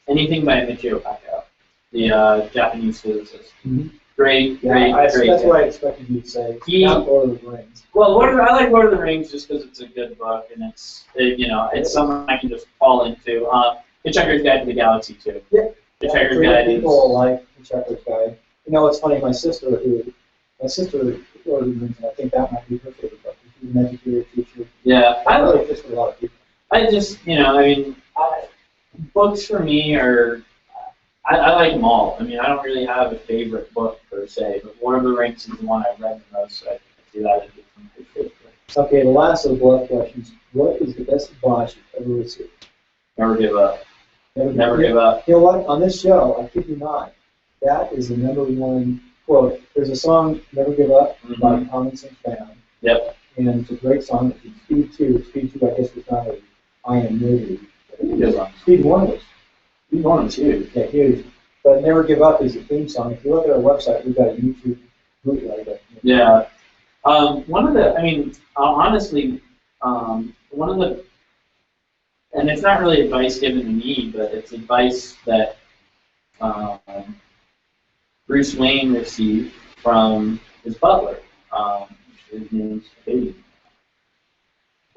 anything by Michio Kaku, the Japanese physicist. Mm-hmm. Great. That's what I expected you to say. Not Lord of the Rings. Well, I like Lord of the Rings just because it's a good book and it's something I can just fall into. Hitchhiker's Guide to the Galaxy too. Yeah. Hitchhiker's Guide is. People like Hitchhiker's Guide. It's funny. My sister Lord of the Rings, and I think that might be her favorite book. She's an educator, teacher. Yeah, I really fits with a lot of people. I just, books for me are, I like them all. I mean, I don't really have a favorite book per se, but Lord of the Rings is the one I've read the most, so I do that as my favorite. Okay, the last of the bluff questions. What is the best advice you've ever received? Never give up. Never give up. You know what? On this show, I kid you not, that is the #1 quote. There's a song, Never Give Up, by Common Sense Band. Yep. And it's a great song. It's Speed 2. Speed 2, I guess, was not a I Am movie. Speed 1 was. Speed 1 was huge. Yeah, huge. But Never Give Up is a theme song. If you look at our website, we've got a YouTube bootleg of it. Yeah. One of the, I mean, honestly, one of the, and it's not really advice given to me, but it's advice that Bruce Wayne received from his butler. His name's Baby.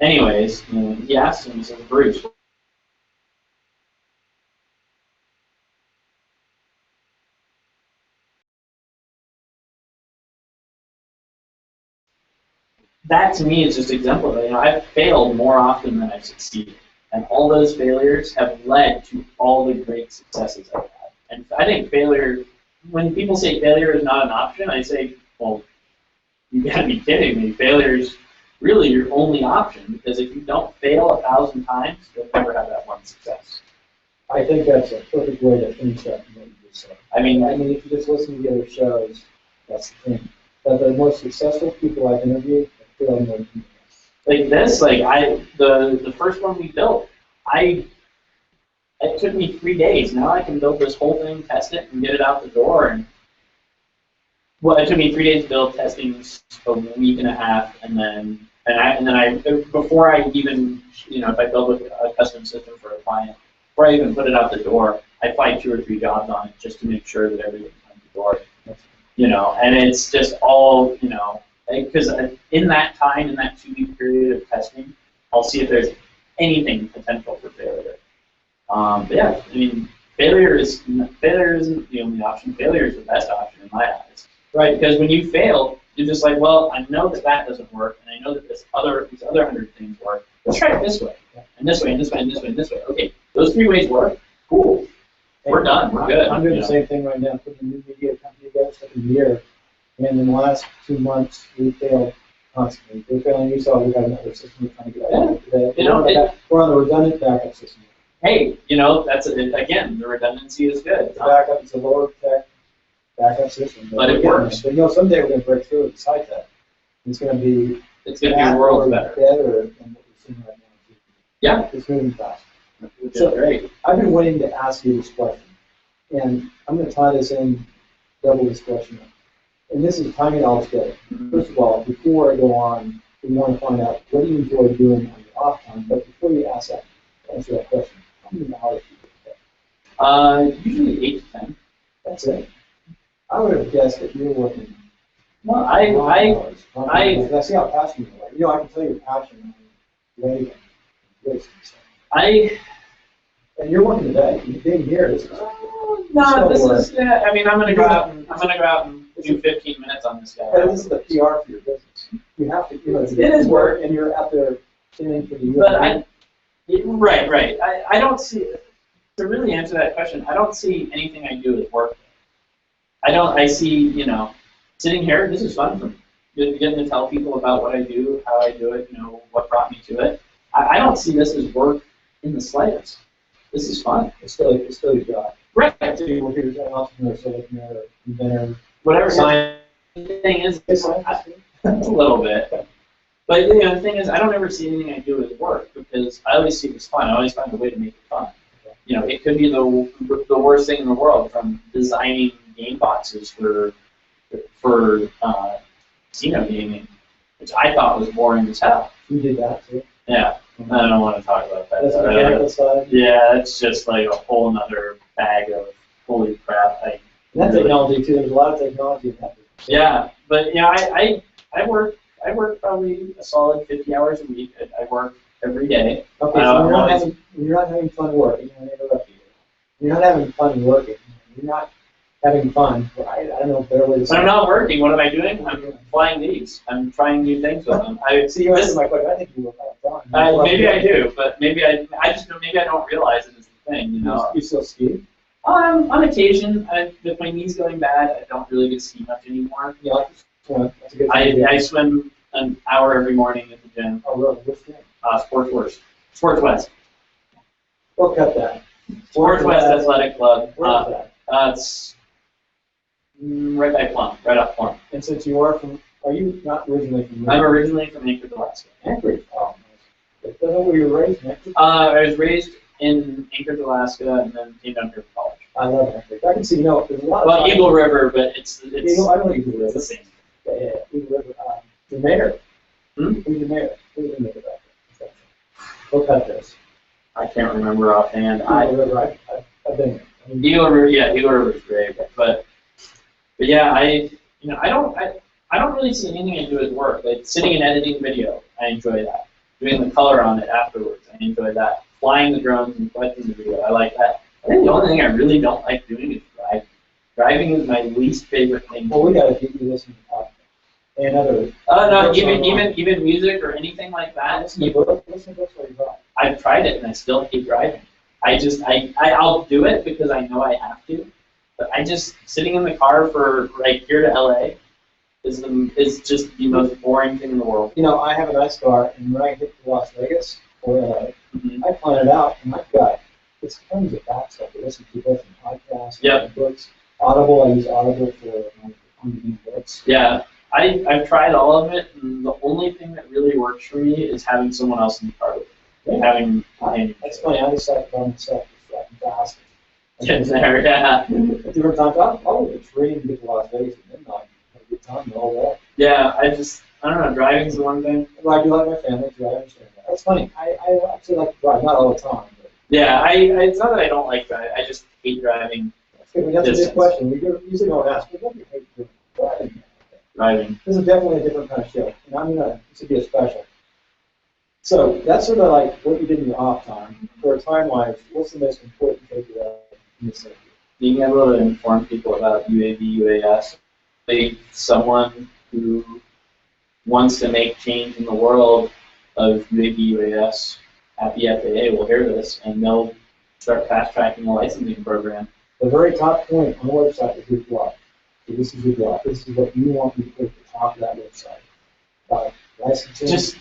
Anyways, he asked him, he said, Bruce, that to me is just exemplary. I've failed more often than I've succeeded. And all those failures have led to all the great successes I've had. And I think failure, when people say failure is not an option, I say, well, you gotta be kidding me. Failure is really your only option, because if you don't fail 1,000 times, you'll never have that one success. I think that's a perfect way to finish up what you just said. I mean, if you just listen to the other shows, that's the thing. But the most successful people I've interviewed have failed more than like this, like the first one we built, it took me 3 days. Now I can build this whole thing, test it, and get it out the door. And well, it took me 3 days to build, testing a week and a half, and then before I even, if I build a custom system for a client, before I even put it out the door, I fly 2 or 3 jobs on it just to make sure that everything comes to the door. And it's just all, because in that time, in that 2-week period of testing, I'll see if there's anything potential for failure. But yeah, I mean, failure isn't the only option. Failure is the best option in my eyes, right? Because when you fail, you're just like, well, I know that doesn't work, and I know that these other 100 things work. Let's try it this way, and this way, and this way, and this way, and this way. Okay, those 3 ways work. Cool. We're done. We're good. I'm doing the same thing right now, putting a new media company together. It's like a year. And in the last 2 months, we failed constantly. We're failing. You saw we got another system we're trying to get out today. We're on the redundant backup system. Hey, that's again, the redundancy is good. The backup is a lower tech backup system, but it works. But someday we're going to break through it. Besides that, it's going to be a world better than what we're seeing right now. Yeah, it's moving fast. So great. I've been waiting to ask you this question, and I'm going to tie this in, double this question up. And this is tying it all together. First of all, before I go on, we want to find out what do you enjoy doing on your off time. But before you answer that question, how many hours do you get? Usually 8 to 10. That's it. I would have guessed that you were working. Well, I see how passionate you are. I can tell you're passionate. And you're working today. You're being here. This is. No, this is. Yeah, I mean, I'm gonna go out and do 15 minutes on this guy. But this is the PR for your business. You have to. It is work, and you're out there standing for the. But right. I don't see. To really answer that question, I don't see anything I do as work. I see, sitting here. This is fun for me. Getting to tell people about what I do, how I do it, what brought me to it. I don't see this as work in the slightest. This is fun. It's still your job. Right. So you work as an entrepreneur, solopreneur, inventor, whatever. Science. The thing is, it's a little bit. But the thing is, I don't ever see anything I do as work because I always see it as fun. I always find a way to make it fun. It could be the worst thing in the world, from designing game boxes for casino gaming, which I thought was boring as hell. You did that too. Yeah. I don't want to talk about that. That's the mechanical side? Yeah, it's just like a whole nother bag of holy crap. That technology too, there's a lot of technology in that. Yeah, but I work probably a solid 50 hours a week. I work every day. Okay, so you're not having fun working. I'm going to interrupt you. You're not having fun working. You're not having fun. I don't know a better way to say it. I'm not working. What am I doing? I'm flying these. I'm trying new things with them. See, you answered my question. I think you work out of fun. Maybe I do, but maybe I don't realize it is the thing. You still ski? On occasion. With my knees going bad, I don't really get to ski much anymore. Yeah, that's a good I swim an hour every morning at the gym. Oh, really? Which game? Sports West. We'll cut that. Sports West Athletic Club. Where is that? It's right by Plum, right off Plum. And since you are you not originally from? I'm originally from Anchorage, Alaska. Anchorage. Oh, nice. Is that where you were raised in Anchorage? I was raised in Anchorage, Alaska, and then came down here for college. I love Anchorage. I can see, there's a lot of... Well, Eagle River, but it's I know Eagle River. It's the same. Yeah, Eagle River. The mayor. Hmm? Who's the mayor? Who's the mayor back there? We'll cut this. I can't remember offhand. Eagle River, I've been there. Eagle River, yeah, Eagle River is great, but yeah, I don't really see anything I do as work. Like sitting and editing video, I enjoy that. Doing the color on it afterwards, I enjoy that. Flying the drones and collecting the video, I like that. I think the only thing I really don't like doing is driving. Driving is my least favorite thing. Well, we got to keep you listening to podcasts and other. No, even music or anything like that. Listen to books while you drive. I've tried it and I still hate driving. I'll do it because I know I have to, but sitting in the car for here to LA is just the most boring thing in the world. I have a nice car, and when I get to Las Vegas or LA, I plan it out, and I've got tons of back stuff to listen to, both from podcasts, books, Audible. I use Audible for on-demand books. Yeah, I've tried all of it, and the only thing that really works for me is having someone else in the car with me. Yeah. That's funny. I decided by myself to fast. Get there, yeah. At different times, I'll leave a tree and get to Las Vegas at midnight. Have a good time all day. Yeah, I don't know. Driving's the one thing. Well, I do like my family too. I understand that. That's funny. I actually like to drive, not all the time. But yeah, it's not that I don't like driving. I just hate driving. That's a good question. We usually don't ask, but what do you hate driving? Driving. This is definitely a different kind of show, and this would be a special. So that's sort of like what you did in your off time. For a time-wise, what's the most important takeaway in this interview? Being able to inform people about UAV, UAS. Someone who wants to make change in the world of UAV, UAS at the FAA will hear this, and they'll start fast-tracking the licensing program. The very top point on the website is your blog. So this is your blog. This is what you want me to put at the top of that website. Licensing. Just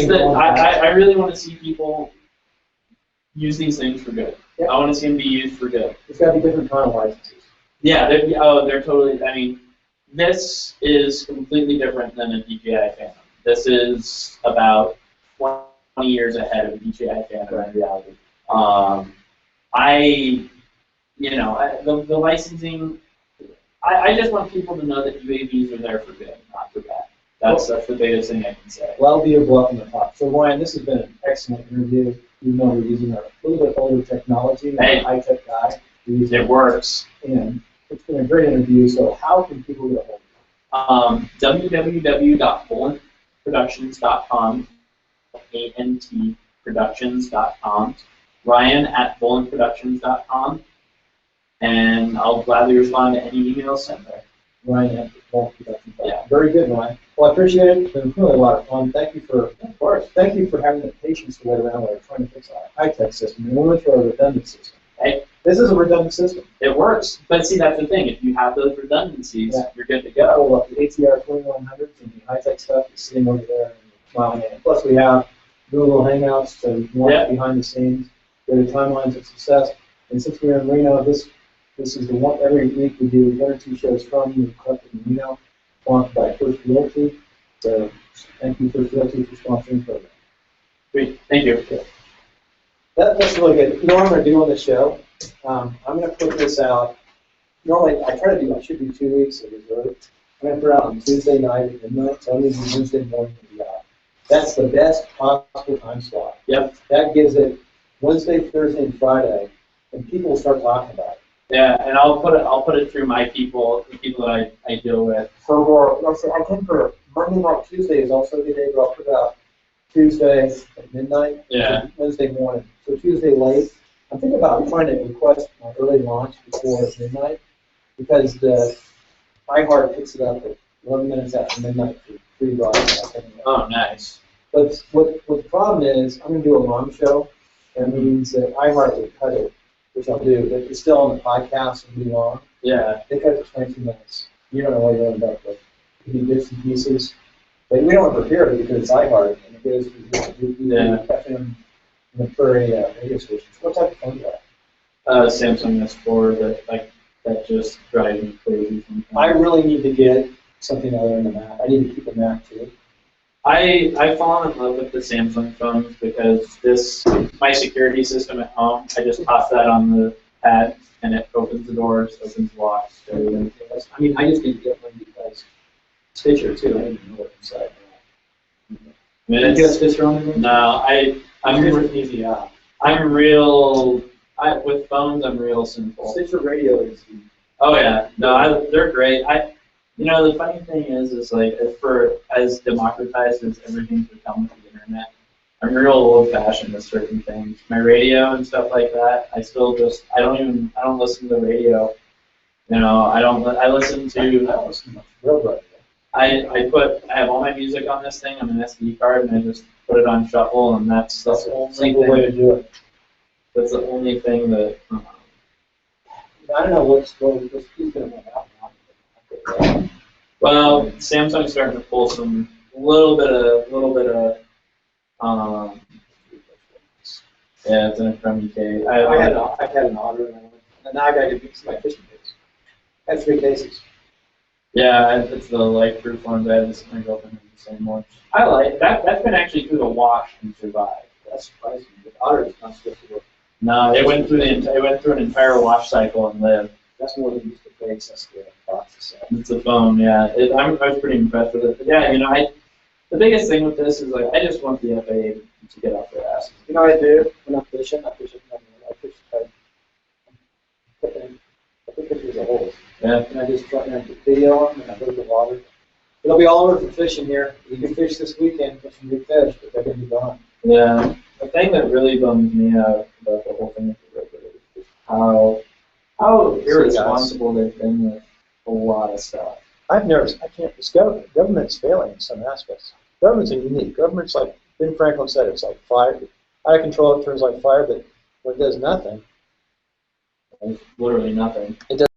that I really want to see people use these things for good. Yep. I want to see them be used for good. There's got to be different kind of licenses. Yeah, they're totally. I mean, this is completely different than a DJI Phantom. This is about 20 years ahead of a DJI Phantom in reality. The licensing. I just want people to know that UAVs are there for good, not for bad. That's the biggest thing I can say. Well, be a bluff on the top. So, Ryan, this has been an excellent interview. Even though we're using a little bit older technology, hey, a high-tech guy. It works. And it's been a great interview. So, how can people get a hold of you? www.volantproductions.com, ANTproductions.com, Ryan@volantproductions.com, and I'll gladly respond to any emails sent there. Ryan at Volant.com. Yeah. Very good, Ryan. Well, I appreciate it. It's been really a lot of fun. Thank you for having the patience to wait around while we're trying to fix a high-tech system. And we went to a redundant system. Hey, this is a redundant system. It works. But see, that's the thing. If you have those redundancies, you're good to go. Hold up the ATR 2100s and the high-tech stuff is sitting over there and smiling at it. Plus, we have Google Hangouts to watch behind the scenes, go to timelines of success. And since we're in Reno, this is the one every week we do 1 or 2 shows from you collected in Reno, sponsored by First Realty. So thank you, First Realty, for sponsoring the program. Great, thank you. Okay. That's really good. You know what I'm going to do on the show? I'm going to put this out. Normally, I should do 2 weeks of reserve. I'm going to put it out on Tuesday night at midnight, so I'm going to do Wednesday morning to be out. That's the best possible time slot. Yep. That gives it Wednesday, Thursday, and Friday, and people will start talking about it. Yeah, and I'll put it through my people, the people that I deal with. I think for Monday night, Tuesday is also a good day, but I'll put it out Tuesday at midnight. Yeah. Wednesday morning. So Tuesday late. I'm thinking about trying to request my early launch before midnight because the iHeart picks it up at 11 minutes after midnight for free broadcast. Oh, nice. But what the problem is, I'm going to do a long show. That means that iHeart will cut it, which I'll do, but it's still on the podcast and be long. Yeah. They cut it to 22 minutes. You don't know what you're going to end up with. You do bits and pieces. But we don't repair it because it's iHeart, and it goes through FM in the prairie radio stations. What type of phone do you have? Samsung S4 that just drives me crazy sometimes. I really need to get something other than the Mac. I need to keep a Mac too. I've fallen in love with the Samsung phones because my security system at home, I just toss that on the pad and it opens the doors, opens the locks, everything. I mean, I just need to get one because Stitcher too. I don't even know what's inside. Did you get Stitcher on there? No, I'm easy app. With phones, I'm real simple. Stitcher Radio is. Oh yeah, no, they're great. The funny thing is like as democratized as everything's become with the internet, I'm real old-fashioned with certain things. My radio and stuff like that, I don't listen to the radio. I listen to. Real I have all my music on this thing on an SD card, and I just put it on shuffle, and that's the only way to do it. That's the only thing that. I don't know what's going to happen. Well, Samsung's starting to pull a little bit of. Yeah, it's in from UK. I've had an Otter, and now I got to get my fishing case. I have 3 cases. Yeah, it's the light proof ones. I had my girlfriend has the same one. I like that. That's been actually through the wash and survived. That's surprising. The Otter is not supposed to work. No, it went through an entire wash cycle and lived. That's more than just the case. That's the box itself. It's the phone, yeah. I was pretty impressed with it. But yeah, the biggest thing with this is like I just want the FAA to get off their asses. You know what I do when I'm fishing? I fish I put pictures of holes. Yeah. And I just try and put video on them and I put it in the water. It'll be all over for fishing here. You can fish this weekend, catch some good fish, but they're going to be gone. Yeah. The thing that really bums me out about the whole thing with the regulators is how irresponsible they've been with a lot of stuff. I can't discover government's failing in some aspects. Governments are unique. Government's like Ben Franklin said, it's like fire. Out of control, it turns like fire, but when it does nothing, It's literally nothing. It does.